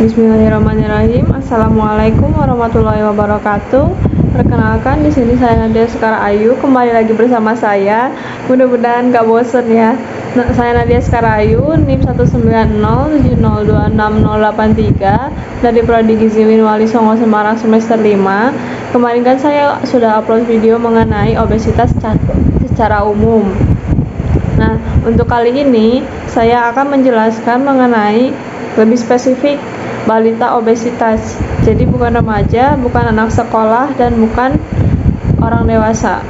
Bismillahirrahmanirrahim. Assalamualaikum warahmatullahi wabarakatuh. Perkenalkan, di sini saya Nadia Sekar Ayu, kembali lagi bersama saya. Mudah-mudahan gak bosen ya. Saya Nadia Sekar Ayu, NIM 19070266083 dari Prodi Gizi Minwali Songo Semarang semester 5. Kemarin kan saya sudah upload video mengenai obesitas secara umum. Nah, untuk kali ini saya akan menjelaskan mengenai lebih spesifik balita obesitas. Jadi bukan remaja, bukan anak sekolah, dan bukan orang dewasa.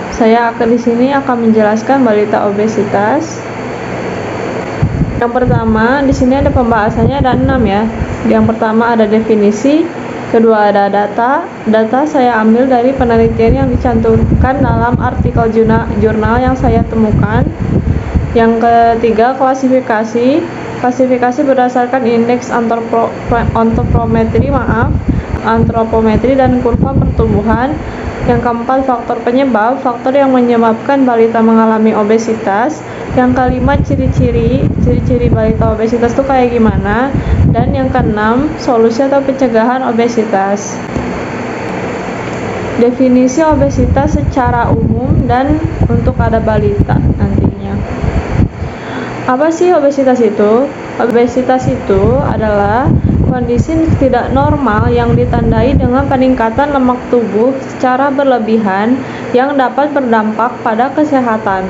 Saya di sini akan menjelaskan balita obesitas. Yang pertama, di sini ada pembahasannya, ada 6 ya. Yang pertama ada definisi, kedua ada data. Data saya ambil dari penelitian yang dicantumkan dalam artikel jurnal yang saya temukan. Yang ketiga, klasifikasi. Klasifikasi berdasarkan indeks antropometri dan kurva pertumbuhan. Yang keempat, faktor penyebab, faktor yang menyebabkan balita mengalami obesitas. Yang kelima, ciri-ciri balita obesitas itu kayak gimana. Dan yang keenam, solusi atau pencegahan obesitas. Definisi obesitas secara umum dan untuk ada balita nantinya. Apa sih obesitas itu? Obesitas itu adalah kondisi tidak normal yang ditandai dengan peningkatan lemak tubuh secara berlebihan yang dapat berdampak pada kesehatan.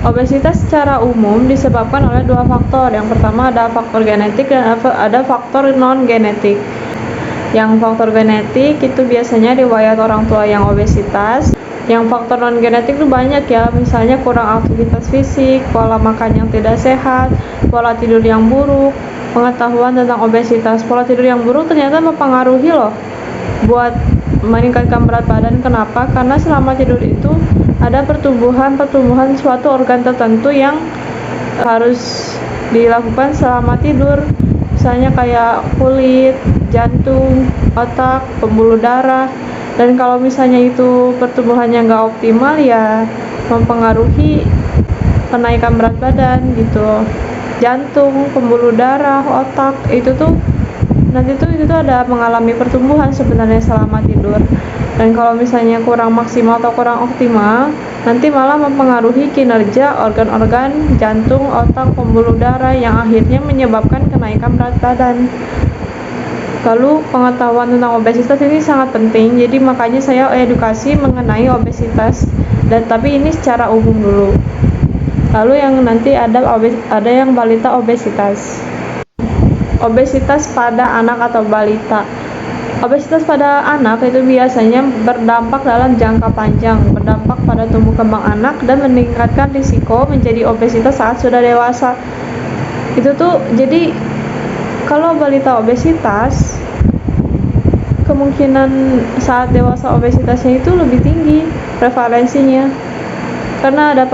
Obesitas secara umum disebabkan oleh dua faktor. Yang pertama ada faktor genetik dan ada faktor non-genetik. Yang faktor genetik itu biasanya riwayat orang tua yang obesitas. Yang faktor non-genetik itu banyak ya, misalnya kurang aktivitas fisik, pola makan yang tidak sehat, pola tidur yang buruk. Pengetahuan tentang obesitas, pola tidur yang buruk ternyata mempengaruhi loh buat meningkatkan berat badan. Kenapa? Karena selama tidur itu ada pertumbuhan suatu organ tertentu yang harus dilakukan selama tidur, misalnya kayak kulit, jantung, otak, pembuluh darah. Dan kalau misalnya itu pertumbuhannya nggak optimal ya mempengaruhi kenaikan berat badan gitu. Jantung, pembuluh darah, otak itu tuh ada mengalami pertumbuhan sebenarnya selama tidur. Dan kalau misalnya kurang maksimal atau kurang optimal, nanti malah mempengaruhi kinerja organ-organ jantung, otak, pembuluh darah yang akhirnya menyebabkan kenaikan berat badan. Lalu pengetahuan tentang obesitas ini sangat penting, jadi makanya saya edukasi mengenai obesitas, dan tapi ini secara umum dulu. Lalu yang nanti ada yang balita obesitas. Obesitas pada anak atau balita. Obesitas pada anak itu biasanya berdampak dalam jangka panjang, berdampak pada tumbuh kembang anak dan meningkatkan risiko menjadi obesitas saat sudah dewasa. Itu tuh jadi kalau balita obesitas, kemungkinan saat dewasa obesitasnya itu lebih tinggi prevalensinya. Karena ada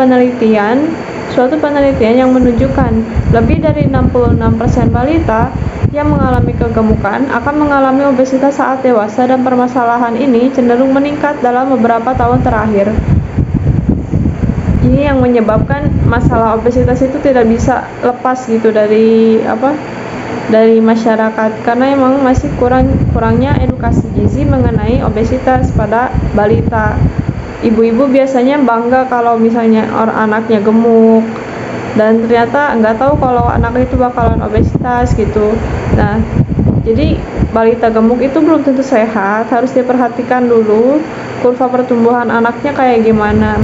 suatu penelitian yang menunjukkan lebih dari 66% balita yang mengalami kegemukan akan mengalami obesitas saat dewasa, dan permasalahan ini cenderung meningkat dalam beberapa tahun terakhir. Ini yang menyebabkan masalah obesitas itu tidak bisa lepas gitu dari masyarakat, karena emang masih kurangnya edukasi gizi mengenai obesitas pada balita. Ibu-ibu biasanya bangga kalau misalnya anaknya gemuk, dan ternyata nggak tahu kalau anak itu bakalan obesitas gitu. Nah, jadi balita gemuk itu belum tentu sehat, harus diperhatikan dulu kurva pertumbuhan anaknya kayak gimana.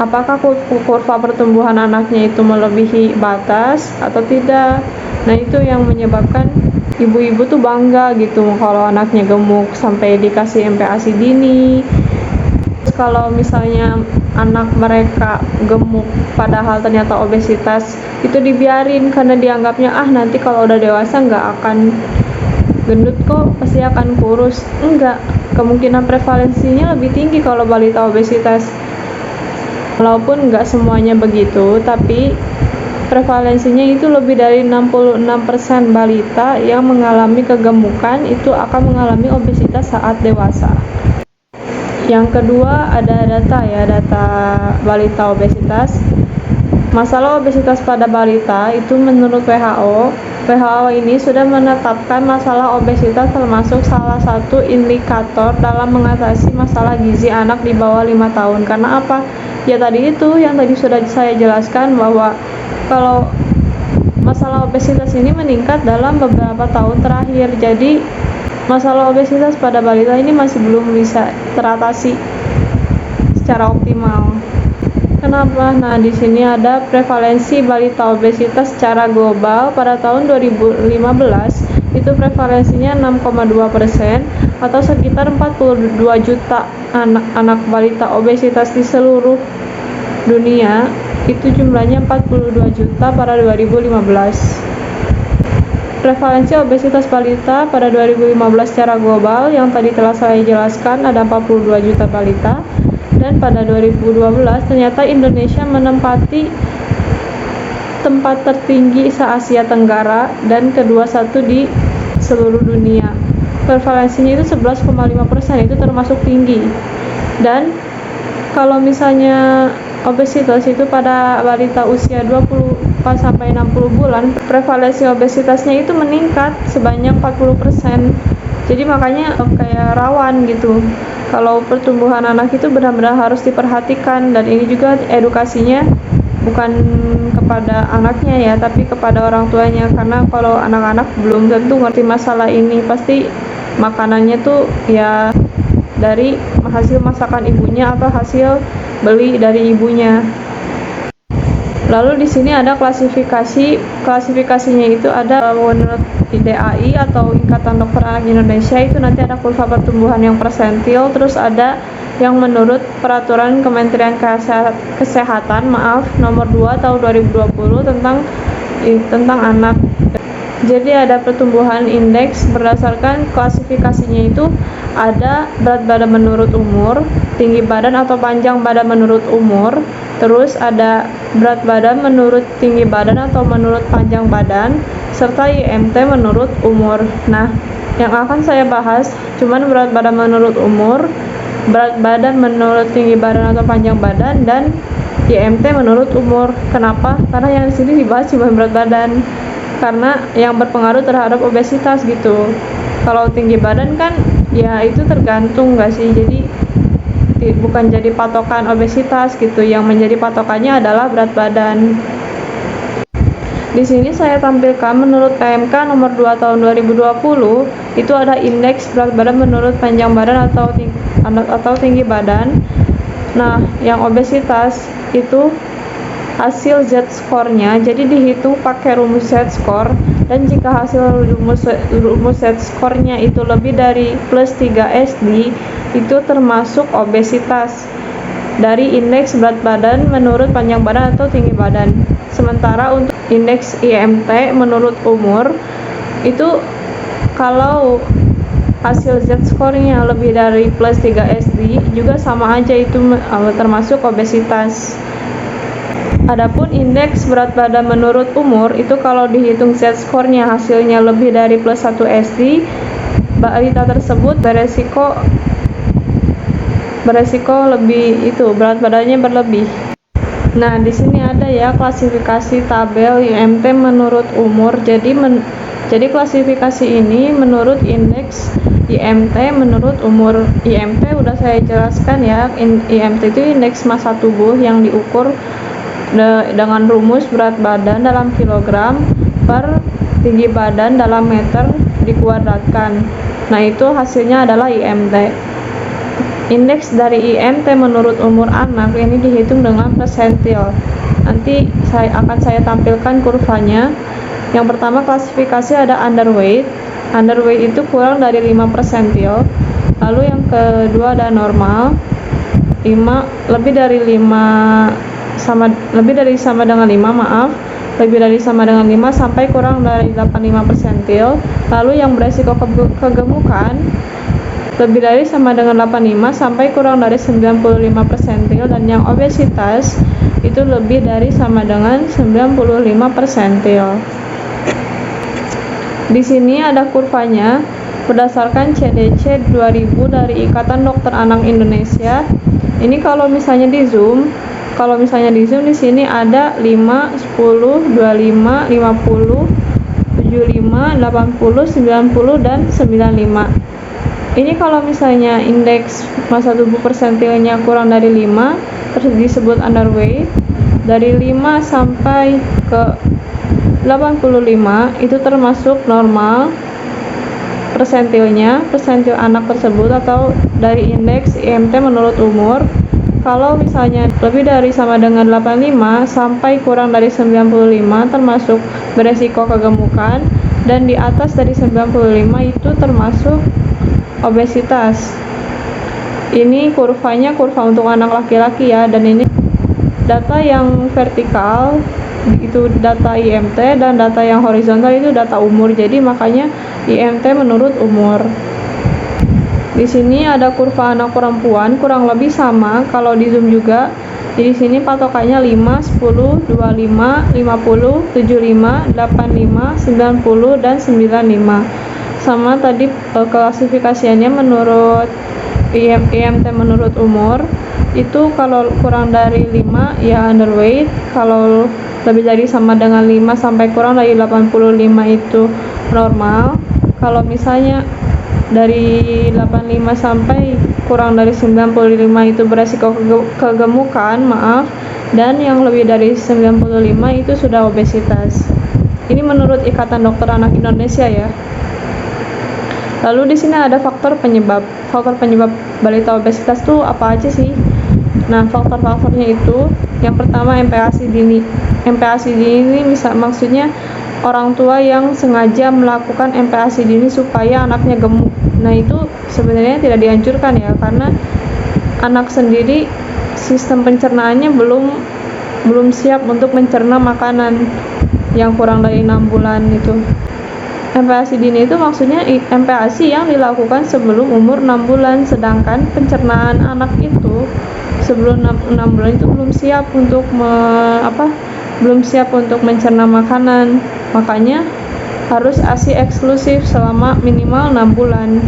Apakah kurva pertumbuhan anaknya itu melebihi batas atau tidak? Nah, itu yang menyebabkan ibu-ibu tuh bangga gitu kalau anaknya gemuk sampai dikasih MPASI dini. Terus kalau misalnya anak mereka gemuk padahal ternyata obesitas, itu dibiarin karena dianggapnya nanti kalau udah dewasa nggak akan gendut kok, pasti akan kurus. Enggak, kemungkinan prevalensinya lebih tinggi kalau balita obesitas. Walaupun nggak semuanya begitu, tapi prevalensinya itu lebih dari 66% balita yang mengalami kegemukan itu akan mengalami obesitas saat dewasa. Yang kedua ada data balita obesitas. Masalah obesitas pada balita itu menurut WHO ini sudah menetapkan masalah obesitas termasuk salah satu indikator dalam mengatasi masalah gizi anak di bawah 5 tahun. Karena apa? Ya tadi itu yang tadi sudah saya jelaskan bahwa kalau masalah obesitas ini meningkat dalam beberapa tahun terakhir. Jadi masalah obesitas pada balita ini masih belum bisa teratasi secara optimal. Kenapa? Nah, di sini ada prevalensi balita obesitas secara global pada tahun 2015 itu prevalensinya 6,2% atau sekitar 42 juta anak balita obesitas di seluruh dunia. Itu jumlahnya 42 juta pada 2015. Prevalensi obesitas balita pada 2015 secara global yang tadi telah saya jelaskan ada 42 juta balita. Dan pada 2012 ternyata Indonesia menempati tempat tertinggi se-Asia Tenggara dan kedua satu di seluruh dunia. Prevalensinya itu 11,5%, itu termasuk tinggi. Dan kalau misalnya obesitas itu pada balita usia 24 sampai 60 bulan, prevalensi obesitasnya itu meningkat sebanyak 40%. Jadi makanya kayak rawan gitu. Kalau pertumbuhan anak itu benar-benar harus diperhatikan, dan ini juga edukasinya bukan kepada anaknya ya, tapi kepada orang tuanya, karena kalau anak-anak belum tentu ngerti masalah ini, pasti makanannya tuh ya dari hasil masakan ibunya atau hasil beli dari ibunya. Lalu di sini ada klasifikasinya itu ada menurut IDAI atau Ikatan Dokter Anak Indonesia, itu nanti ada kurva pertumbuhan yang persentil, terus ada yang menurut Peraturan Kementerian Kesehatan nomor 2 tahun 2020 tentang anak. Jadi ada pertumbuhan indeks berdasarkan klasifikasinya itu ada berat badan menurut umur, tinggi badan atau panjang badan menurut umur, terus ada berat badan menurut tinggi badan atau menurut panjang badan, serta IMT menurut umur. Nah, yang akan saya bahas cuman berat badan menurut umur, berat badan menurut tinggi badan atau panjang badan, dan IMT menurut umur. Kenapa? Karena yang di sini dibahas cuma berat badan, karena yang berpengaruh terhadap obesitas gitu. Kalau tinggi badan kan ya itu tergantung nggak sih, jadi bukan jadi patokan obesitas gitu. Yang menjadi patokannya adalah berat badan. Di sini saya tampilkan menurut PMK nomor 2 tahun 2020 itu ada indeks berat badan menurut panjang badan atau tinggi badan. Nah, yang obesitas itu hasil Z-score-nya, jadi dihitung pakai rumus Z-score, dan jika hasil rumus Z-score-nya itu lebih dari plus 3 SD, itu termasuk obesitas dari indeks berat badan menurut panjang badan atau tinggi badan. Sementara untuk indeks IMT menurut umur, itu kalau hasil Z-score-nya lebih dari plus 3 SD, juga sama aja itu termasuk obesitas. Adapun indeks berat badan menurut umur itu kalau dihitung Z-score-nya hasilnya lebih dari plus 1 SD, balita tersebut beresiko lebih itu berat badannya berlebih. Nah, di sini ada ya klasifikasi tabel IMT menurut umur. Jadi klasifikasi ini menurut indeks IMT menurut umur. IMT udah saya jelaskan ya. IMT itu indeks massa tubuh yang diukur dengan rumus berat badan dalam kilogram per tinggi badan dalam meter dikuadratkan. Nah, itu hasilnya adalah IMT. Indeks dari IMT menurut umur anak ini dihitung dengan persentil. Nanti akan saya tampilkan kurvanya. Yang pertama klasifikasi ada underweight. Underweight itu kurang dari 5 persentil. Lalu yang kedua ada normal. Lebih dari sama dengan 5 sampai kurang dari 85 persentil. Lalu yang beresiko kegemukan lebih dari sama dengan 85 sampai kurang dari 95 persentil, dan yang obesitas itu lebih dari sama dengan 95 persentil. Di sini ada kurvanya berdasarkan CDC 2000 dari Ikatan Dokter Anak Indonesia. Ini kalau misalnya di zoom, Kalau misalnya di zoom di sini ada 5, 10, 25, 50, 75, 80, 90 dan 95. Ini kalau misalnya indeks massa tubuh persentilnya kurang dari 5 disebut underweight. Dari 5 sampai ke 85 itu termasuk normal persentil anak tersebut atau dari indeks IMT menurut umur. Kalau misalnya lebih dari sama dengan 85 sampai kurang dari 95 termasuk beresiko kegemukan, dan di atas dari 95 itu termasuk obesitas. Ini kurvanya kurva untuk anak laki-laki ya, dan ini data yang vertikal itu data IMT dan data yang horizontal itu data umur. Jadi makanya IMT menurut umur. Di sini ada kurva anak perempuan kurang lebih sama kalau di zoom juga. Di sini patokannya 5, 10, 25, 50, 75, 85, 90 dan 95. Sama tadi klasifikasiannya menurut IMT menurut umur. Itu kalau kurang dari 5 ya underweight, kalau lebih dari sama dengan 5 sampai kurang dari 85 itu normal. Kalau misalnya dari 85 sampai kurang dari 95 itu beresiko kegemukan, dan yang lebih dari 95 itu sudah obesitas. Ini menurut Ikatan Dokter Anak Indonesia ya. Lalu di sini ada faktor penyebab. Faktor penyebab balita obesitas tuh apa aja sih? Nah, faktor-faktornya itu yang pertama MPASI dini. MPASI dini ini maksudnya orang tua yang sengaja melakukan MPASI dini supaya anaknya gemuk. Nah, itu sebenarnya tidak dianjurkan ya, karena anak sendiri sistem pencernaannya belum siap untuk mencerna makanan yang kurang dari 6 bulan itu. MPASI dini itu maksudnya MPASI yang dilakukan sebelum umur 6 bulan, sedangkan pencernaan anak itu sebelum 6 bulan itu belum siap untuk mencerna makanan. Makanya harus ASI eksklusif selama minimal 6 bulan.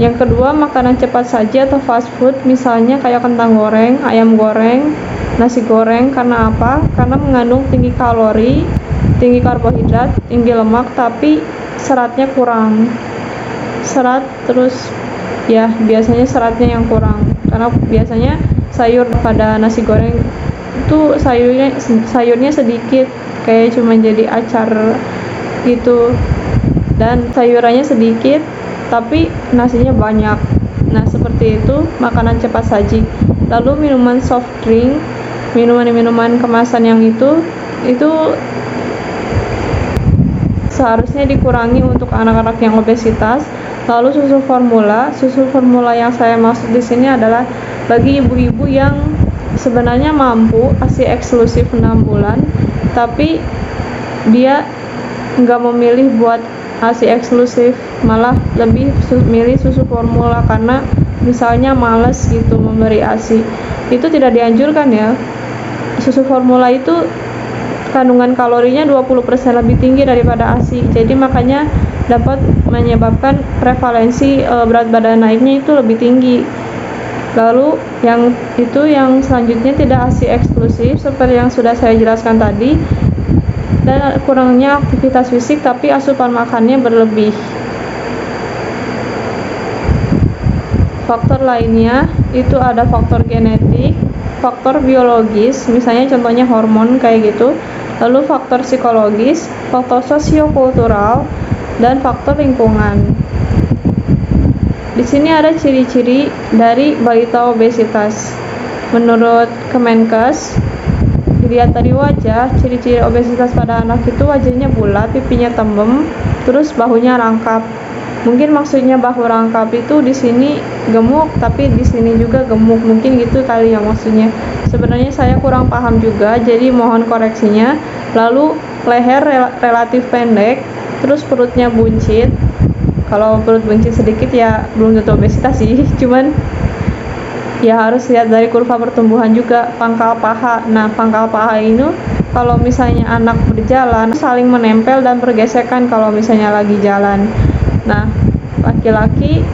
Yang kedua, makanan cepat saji atau fast food, misalnya kayak kentang goreng, ayam goreng, nasi goreng. Karena apa? Karena mengandung tinggi kalori, tinggi karbohidrat, tinggi lemak, tapi seratnya kurang. Biasanya seratnya yang kurang. Karena biasanya sayur pada nasi goreng itu sayurnya sedikit, kayak cuma jadi acar gitu, dan sayurannya sedikit tapi nasinya banyak. Nah, seperti itu makanan cepat saji. Lalu minuman soft drink, minuman kemasan yang itu seharusnya dikurangi untuk anak-anak yang obesitas. Lalu susu formula yang saya maksud di sini adalah bagi ibu-ibu yang sebenarnya mampu ASI eksklusif 6 bulan tapi dia nggak memilih buat ASI eksklusif, malah lebih milih susu formula karena misalnya males gitu memberi ASI. Itu tidak dianjurkan ya. Susu formula itu kandungan kalorinya 20% lebih tinggi daripada ASI, jadi makanya dapat menyebabkan prevalensi berat badan naiknya itu lebih tinggi. Lalu yang selanjutnya tidak ASI eksklusif seperti yang sudah saya jelaskan tadi, dan kurangnya aktivitas fisik tapi asupan makannya berlebih. Faktor lainnya itu ada faktor genetik, faktor biologis, misalnya contohnya hormon kayak gitu, lalu faktor psikologis, faktor sosiokultural, dan faktor lingkungan. Di sini ada ciri-ciri dari balita obesitas. Menurut Kemenkes, dilihat dari wajah, ciri-ciri obesitas pada anak itu wajahnya bulat, pipinya tembem, terus bahunya rangkap. Mungkin maksudnya bahu rangkap itu di sini gemuk, tapi di sini juga gemuk, mungkin gitu kali ya maksudnya. Sebenarnya saya kurang paham juga, jadi mohon koreksinya. Lalu leher relatif pendek, terus perutnya buncit. Kalau perut buncit sedikit ya belum tentu obesitas sih, cuman ya harus lihat dari kurva pertumbuhan juga. Pangkal paha, nah pangkal paha ini kalau misalnya anak berjalan saling menempel dan bergesekan kalau misalnya lagi jalan. Nah, laki-laki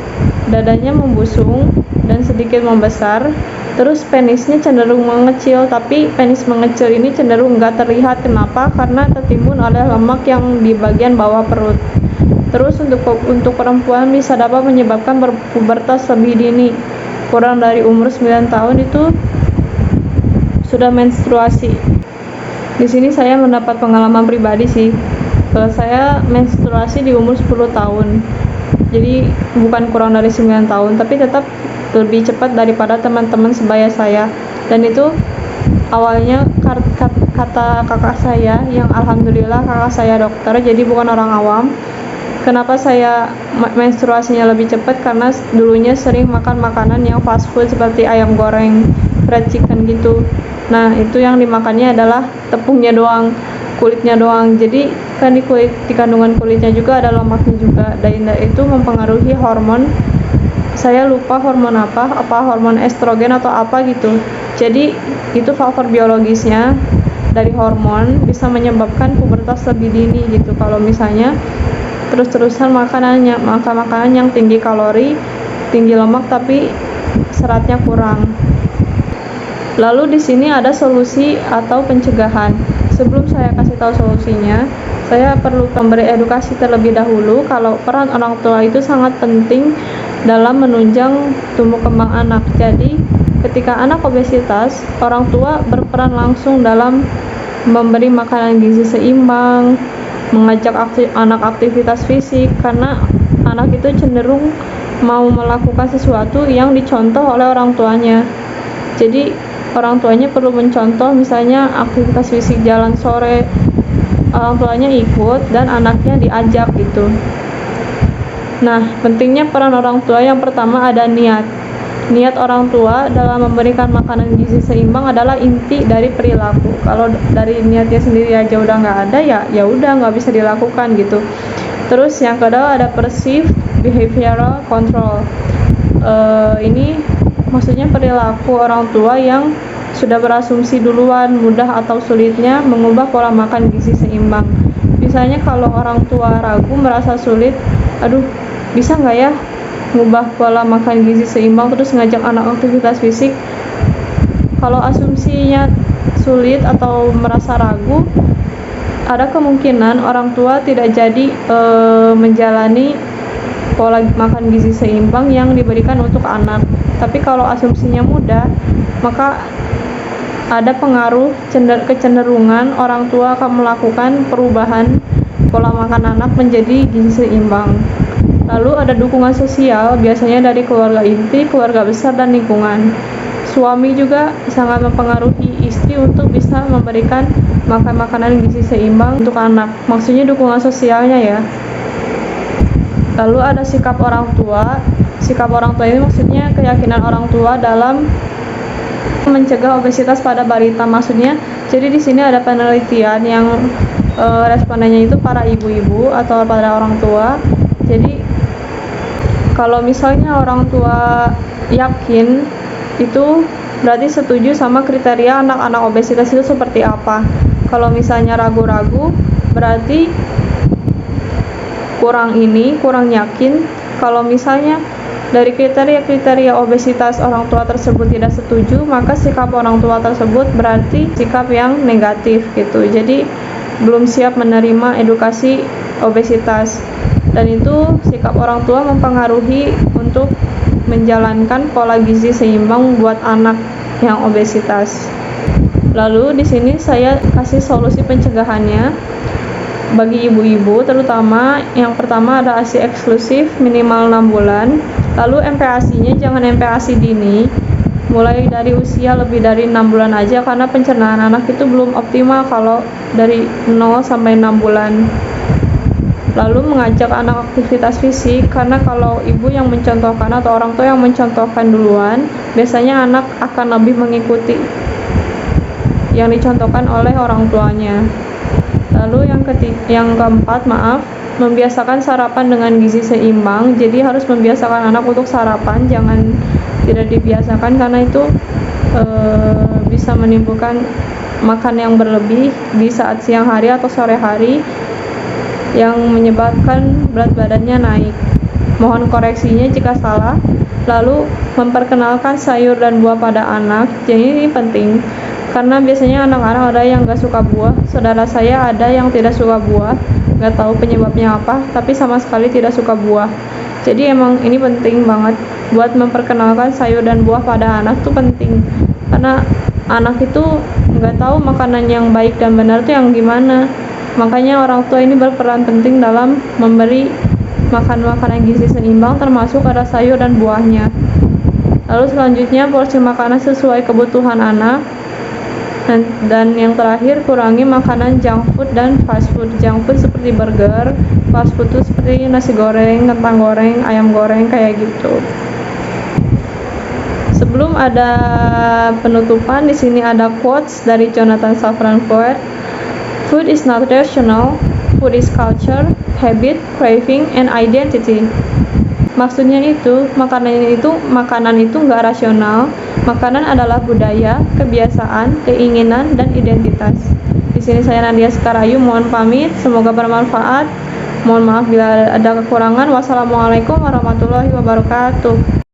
dadanya membusung dan sedikit membesar, Terus penisnya cenderung mengecil, tapi penis mengecil ini cenderung nggak terlihat. Kenapa? Karena tertimbun oleh lemak yang di bagian bawah perut. Terus untuk perempuan bisa dapat menyebabkan pubertas lebih dini. Kurang dari umur 9 tahun itu sudah menstruasi. Di sini saya mendapat pengalaman pribadi sih. Saya menstruasi di umur 10 tahun. Jadi bukan kurang dari 9 tahun, tapi tetap lebih cepat daripada teman-teman sebaya saya. Dan itu awalnya kata kakak saya, yang alhamdulillah kakak saya dokter, jadi bukan orang awam. Kenapa saya menstruasinya lebih cepat? Karena dulunya sering makan makanan yang fast food seperti ayam goreng, fried chicken gitu. Nah, itu yang dimakannya adalah tepungnya doang, kulitnya doang. Jadi kan di kandungan kulitnya juga ada lemaknya juga. Dan itu mempengaruhi hormon. Saya lupa hormon apa hormon estrogen atau apa gitu. Jadi itu faktor biologisnya dari hormon bisa menyebabkan pubertas lebih dini gitu. Kalau misalnya terus-terusan makan makanan yang tinggi kalori, tinggi lemak, tapi seratnya kurang. Lalu di sini ada solusi atau pencegahan. Sebelum saya kasih tahu solusinya, saya perlu memberi edukasi terlebih dahulu kalau peran orang tua itu sangat penting dalam menunjang tumbuh kembang anak. Jadi, ketika anak obesitas, orang tua berperan langsung dalam memberi makanan gizi seimbang, mengajak anak aktivitas fisik, karena anak itu cenderung mau melakukan sesuatu yang dicontoh oleh orang tuanya. Jadi, orang tuanya perlu mencontoh, misalnya aktivitas fisik jalan sore, orang tuanya ikut dan anaknya diajak gitu. Nah, pentingnya peran orang tua yang pertama ada niat. Niat orang tua dalam memberikan makanan gizi seimbang adalah inti dari perilaku. Kalau dari niatnya sendiri aja udah nggak ada, ya udah nggak bisa dilakukan gitu. Terus yang kedua ada perceived behavioral control. Ini maksudnya perilaku orang tua yang sudah berasumsi duluan mudah atau sulitnya mengubah pola makan gizi seimbang. Misalnya kalau orang tua ragu, merasa sulit, aduh bisa nggak ya ngubah pola makan gizi seimbang, terus ngajak anak aktivitas fisik. Kalau asumsinya sulit atau merasa ragu, ada kemungkinan orang tua tidak jadi menjalani pola makan gizi seimbang yang diberikan untuk anak. Tapi kalau asumsinya mudah, maka ada pengaruh kecenderungan orang tua akan melakukan perubahan pola makan anak menjadi gizi seimbang. Lalu ada dukungan sosial, biasanya dari keluarga inti, keluarga besar, dan lingkungan. Suami juga sangat mempengaruhi istri untuk bisa memberikan makanan gizi seimbang untuk anak. Maksudnya dukungan sosialnya ya. Lalu ada sikap orang tua. Sikap orang tua ini maksudnya keyakinan orang tua dalam mencegah obesitas pada balita. Maksudnya, jadi di sini ada penelitian yang respondennya itu para ibu-ibu atau para orang tua. Jadi kalau misalnya orang tua yakin, itu berarti setuju sama kriteria anak-anak obesitas itu seperti apa. Kalau misalnya ragu-ragu, berarti kurang yakin. Kalau misalnya dari kriteria obesitas orang tua tersebut tidak setuju, maka sikap orang tua tersebut berarti sikap yang negatif gitu. Jadi belum siap menerima edukasi obesitas. Dan itu sikap orang tua mempengaruhi untuk menjalankan pola gizi seimbang buat anak yang obesitas. Lalu di sini saya kasih solusi pencegahannya bagi ibu-ibu, terutama yang pertama ada ASI eksklusif minimal 6 bulan. Lalu MPASI-nya jangan MPASI dini, mulai dari usia lebih dari 6 bulan aja, karena pencernaan anak itu belum optimal kalau dari 0 sampai 6 bulan. Lalu mengajak anak aktivitas fisik, karena kalau ibu yang mencontohkan atau orang tua yang mencontohkan duluan, biasanya anak akan lebih mengikuti yang dicontohkan oleh orang tuanya. Lalu yang keempat, membiasakan sarapan dengan gizi seimbang. Jadi harus membiasakan anak untuk sarapan, jangan tidak dibiasakan, karena itu bisa menimbulkan makan yang berlebih di saat siang hari atau sore hari yang menyebabkan berat badannya naik. Mohon koreksinya jika salah. Lalu memperkenalkan sayur dan buah pada anak. Jadi ini penting karena biasanya anak-anak ada yang gak suka buah. Saudara saya ada yang tidak suka buah, gak tahu penyebabnya apa, tapi sama sekali tidak suka buah. Jadi emang ini penting banget buat memperkenalkan sayur dan buah pada anak tuh penting, karena anak itu gak tahu makanan yang baik dan benar tuh yang gimana. Makanya orang tua ini berperan penting dalam memberi makan makanan gizi seimbang, termasuk ada sayur dan buahnya. Lalu selanjutnya porsi makanan sesuai kebutuhan anak. Dan yang terakhir, kurangi makanan junk food dan fast food. Junk food seperti burger, fast food itu seperti nasi goreng, kentang goreng, ayam goreng kayak gitu. Sebelum ada penutupan, di sini ada quotes dari Jonathan Safran Foer. Food is not rational, food is culture, habit, craving, and identity. Maksudnya itu, makanan itu nggak rasional. Makanan adalah budaya, kebiasaan, keinginan, dan identitas. Di sini saya Nadia Sekarayu, mohon pamit. Semoga bermanfaat. Mohon maaf bila ada kekurangan. Wassalamualaikum warahmatullahi wabarakatuh.